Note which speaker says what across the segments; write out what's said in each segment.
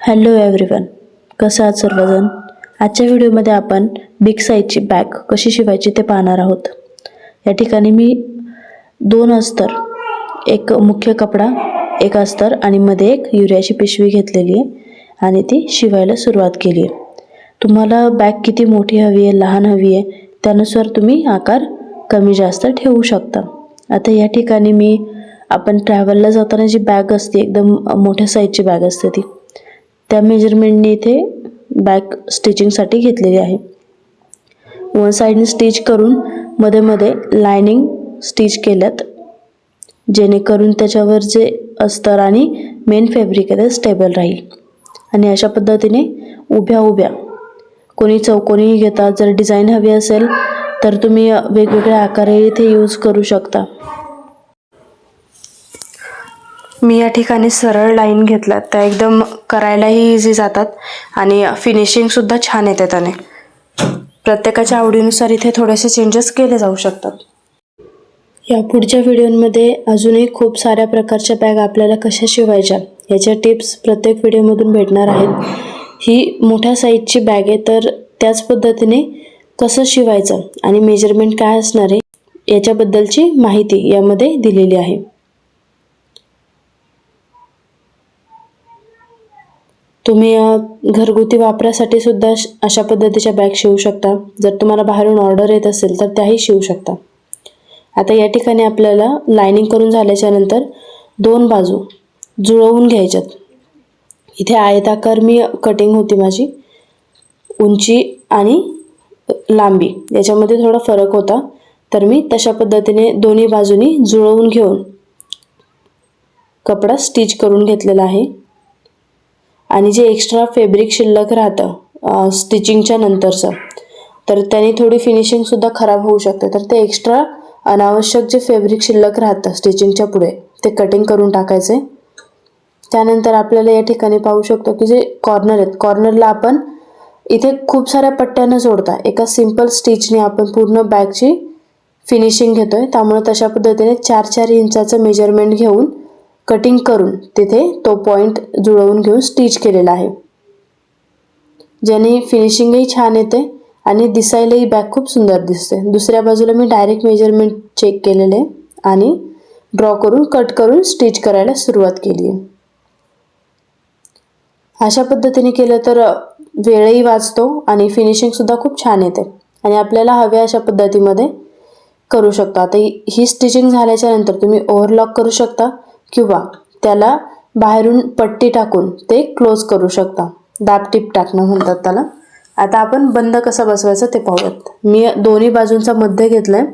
Speaker 1: Hello everyone, कसं आहात सर्वजण. आजच्या व्हिडिओमध्ये आपण बिग साईजची बॅग कशी शिवायची ते पाहणार आहोत. या ठिकाणी मी 2 अस्तर, एक मुख्य कपडा, एक अस्तर आणि मध्ये एक युरियाची पिशवी घेतलेली आहे आणि ती शिवायला सुरुवात केली आहे. तुम्हाला बॅग किती मोठी हवी आहे, लहान हवी आहे, त्यानुसार तुम्ही आकार कमी जास्त ठेवू शकता. आता या ठिकाणी आपण ट्रॅव्हलला जाताना जी बॅग असते, एकदम मोठ्या साईजची बॅग असते, त्या मेजरमेंटने इथे बॅग स्टिचिंगसाठी घेतलेली आहे. वन साईडने स्टिच करून मध्ये मध्ये लायनिंग स्टिच केल्यात, जेणेकरून त्याच्यावर जे अस्तर आणि मेन फॅब्रिक आहे ते स्टेबल राहील. आणि अशा पद्धतीने उभ्या उभ्या कोणी चौकोनी घेतात. जर डिझाईन हवी असेल तर तुम्ही वेगवेगळे आकार इथे यूज करू शकता. मी या ठिकाणी सरळ लाईन घेतल्यात, त्या एकदम करायलाही इझी जातात आणि फिनिशिंगसुद्धा छान येते. त्याने प्रत्येकाच्या आवडीनुसार इथे थोडेसे चेंजेस केले जाऊ शकतात. या पुढच्या व्हिडिओमध्ये अजूनही खूप साऱ्या प्रकारच्या बॅग आपल्याला कशा शिवायच्या याच्या टिप्स प्रत्येक व्हिडिओमधून भेटणार आहेत. ही मोठ्या साईजची बॅग आहे, तर त्याच पद्धतीने कसं शिवायचं आणि मेजरमेंट काय असणार आहे याच्याबद्दलची माहिती यामध्ये दिलेली आहे. तुम्ही घरगुती वापरासाठी सुद्धा अशा पद्धतीच्या बॅग शिवू शकता. जर तुम्हाला बाहेरून ऑर्डर येत असेल तर त्याही शिवू शकता. आता या ठिकाणी आपल्याला लायनिंग करून झाल्याच्या नंतर 2 बाजू जुळवून घ्यायच्यात. इथे आयताकार कटिंग होती माझी, उंची आणि लांबी याच्यामध्ये थोडा फरक होता, तर मी तशा पद्धतीने दोन्ही बाजूनी जुळवून घेऊन कपडा स्टिच करून घेतलेला आहे. आणि जे एक्स्ट्रा फॅब्रिक शिल्लक राहतं स्टिचिंगच्या नंतरचं, तर त्याने थोडी फिनिशिंगसुद्धा खराब होऊ शकते. तर ते एक्स्ट्रा अनावश्यक जे फॅब्रिक शिल्लक राहतं स्टिचिंगच्या पुढे ते कटिंग करून टाकायचे. त्यानंतर आपल्याला या ठिकाणी पाहू शकतो की जे कॉर्नर आहेत, कॉर्नरला आपण इथे खूप साऱ्या पट्ट्या न जोडता एका सिंपल स्टिचने आपण पूर्ण बॅगची फिनिशिंग घेतोय. त्यामुळे तशा पद्धतीने 4-4 इंचाचं मेजरमेंट घेऊन कटिंग करून तिथे तो पॉइंट जुळवून घेऊन स्टिच केलेला आहे, ज्याने फिनिशिंगही छान येते आणि दिसायलाही बॅग खूप सुंदर दिसते. दुसऱ्या बाजूला मी डायरेक्ट मेजरमेंट चेक केलेले आणि ड्रॉ करून कट करून स्टिच करायला सुरुवात केली आहे. अशा पद्धतीने केलं तर वेळही वाचतो आणि फिनिशिंगसुद्धा खूप छान येते आणि आपल्याला हव्या अशा पद्धतीमध्ये करू शकता. आता ही स्टिचिंग झाल्याच्या नंतर तुम्ही ओव्हरलॉक करू शकता किंवा त्याला बाहेरून पट्टी टाकून ते क्लोज करू शकता. दाबटीप टाकणं म्हणतात त्याला. आता आपण बंद कसा बसवायचा ते पाहूयात. मी दोन्ही बाजूंचा मध्य घेतलाय,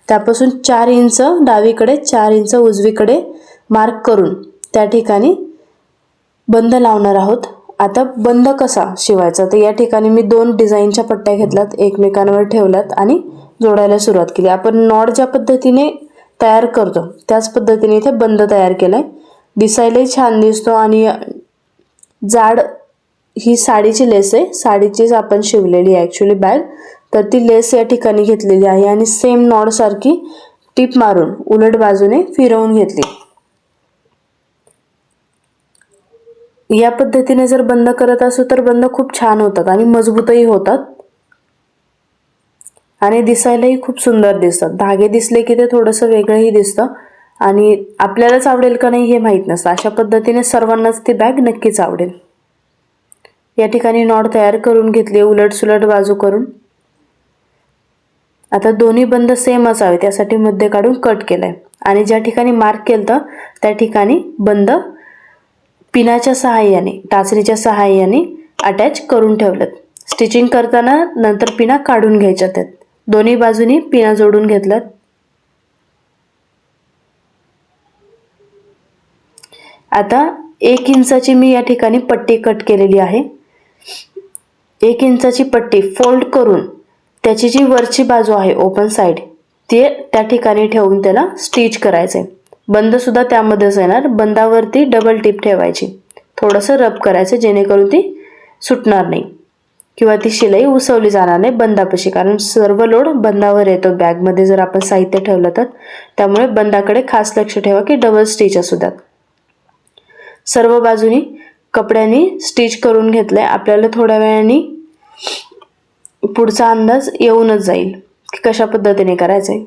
Speaker 1: त्यापासून 4 इंच डावीकडे 4 इंच उजवीकडे मार्क करून त्या ठिकाणी बंद लावणार आहोत. आता बंद कसा शिवायचा, तर या ठिकाणी मी 2 डिझाईनच्या पट्ट्या घेतल्यात, एकमेकांवर ठेवल्यात आणि जोडायला सुरुवात केली. आपण नॉट ज्या पद्धतीने तयार करतो त्याच पद्धतीने इथे बंद तयार केलाय. दिसायलाही छान दिसतो आणि जाड ही साडीची लेस आहे, साडीचीच आपण शिवलेली आहे ॲक्च्युली बॅग, तर ती लेस या ठिकाणी घेतलेली आहे आणि सेम नॉट सारखी टिप मारून उलट बाजूने फिरवून घेतली. या पद्धतीने जर बंद करत असू तर बंद खूप छान होतात आणि मजबूतही होतात आणि दिसायलाही खूप सुंदर दिसतात. धागे दिसले की ते थोडंसं वेगळंही दिसतं आणि आपल्यालाच आवडेल का नाही हे माहीत नसतं. अशा पद्धतीने सर्वांनाच ती बॅग नक्कीच आवडेल. या ठिकाणी नॉट तयार करून घेतली उलट सुलट बाजू करून. आता दोन्ही बंद सेम असावे त्यासाठी मध्ये काढून कट केलाय आणि ज्या ठिकाणी मार्क केलं त्या ठिकाणी बंद पिनाच्या सहाय्याने, टाचणीच्या सहाय्याने अटॅच करून ठेवलं. स्टिचिंग करताना नंतर पिना काढून घ्यायच्या. त्यात दोन्ही बाजूनी पिना जोडून घेतल्यात. आता 1 इंचाची मी या ठिकाणी पट्टी कट केलेली आहे. 1 इंचाची पट्टी फोल्ड करून त्याची जी वरची बाजू आहे ओपन साईड ते त्या ठिकाणी ठेवून त्याला स्टिच करायचंय. बंद सुद्धा त्यामध्येच येणार. बंदावरती डबल टिप ठेवायची, थोडंसं रब करायचं जेणेकरून ती सुटणार नाही किंवा ती शिलाई उसवली जाणार नाही बंदापाशी, कारण सर्व लोड बंदावर येतो बॅगमध्ये जर आपण साहित्य ठेवलं तर. त्यामुळे बंदाकडे खास लक्ष ठेवा की डबल स्टिच असू द्यात. सर्व बाजूनी कपड्याने स्टिच करून घेतलंय. आपल्याला थोड्या वेळाने पुढचा अंदाज येऊनच जाईल की कशा पद्धतीने करायचं आहे.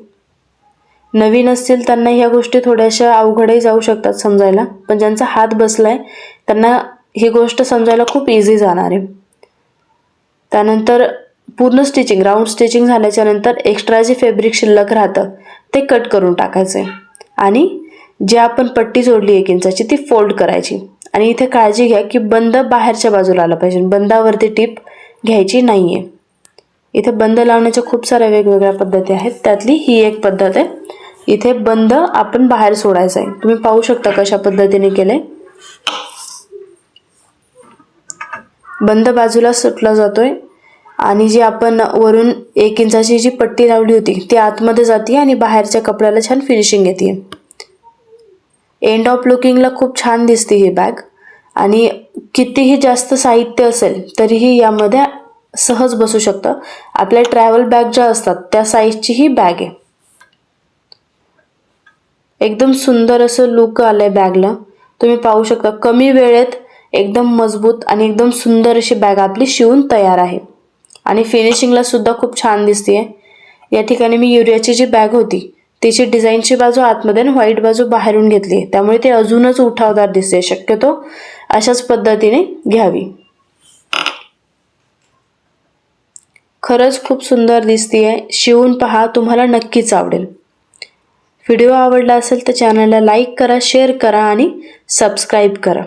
Speaker 1: नवीन असतील त्यांना ह्या गोष्टी थोड्याशा अवघडही जाऊ शकतात समजायला, पण ज्यांचा हात बसलाय त्यांना ही गोष्ट समजायला खूप इझी जाणार आहे. त्यानंतर पूर्ण स्टिचिंग, राऊंड स्टिचिंग झाल्याच्या नंतर एक्स्ट्रा जे फॅब्रिक शिल्लक राहतं ते कट करून टाकायचं आहे आणि जे आपण पट्टी जोडली 1 इंचाची ती फोल्ड करायची. आणि इथे काळजी घ्या की बंद बाहेरच्या बाजूला आला पाहिजे, बंदावरती टीप घ्यायची नाहीये. इथे बंद लावण्याच्या खूप साऱ्या वेगवेगळ्या पद्धती आहेत, त्यातली ही एक पद्धत आहे. इथे बंद आपण बाहेर सोडायचा आहे. तुम्ही पाहू शकता कशा पद्धतीने केले. बंद बाजूला सुटला जातोय आणि जी आपण वरून 1 इंचाची जी पट्टी लावली होती ती आतमध्ये जाते आणि बाहेरच्या कपड्याला छान फिनिशिंग येते. एंड ऑफ लुकिंगला खूप छान दिसते ही बॅग आणि कितीही जास्त साहित्य असेल तरीही यामध्ये सहज बसू शकतं. आपल्या ट्रॅव्हल बॅग ज्या असतात त्या साईजची ही बॅग आहे. एकदम सुंदर असं लुक आलंय बॅगला. तुम्ही पाहू शकता कमी वेळेत एकदम मजबूत आणि एकदम सुंदर अशी बॅग आपली शिवून तयार आहे आणि फिनिशिंगला सुद्धा खूप छान दिसतेय. या ठिकाणी मी युरियाची जी बॅग होती तिची डिझाईनची बाजू आतमध्ये आणि व्हाईट बाजू बाहेरून घेतली, त्यामुळे ते अजूनच उठावदार दिसते. शक्यतो अशाच पद्धतीने घ्यावी. खरंच खूप सुंदर दिसतेय. शिवून पहा, तुम्हाला नक्कीच आवडेल. व्हिडिओ आवडला असेल तर चॅनलला लाईक करा, शेअर करा आणि सबस्क्राईब करा.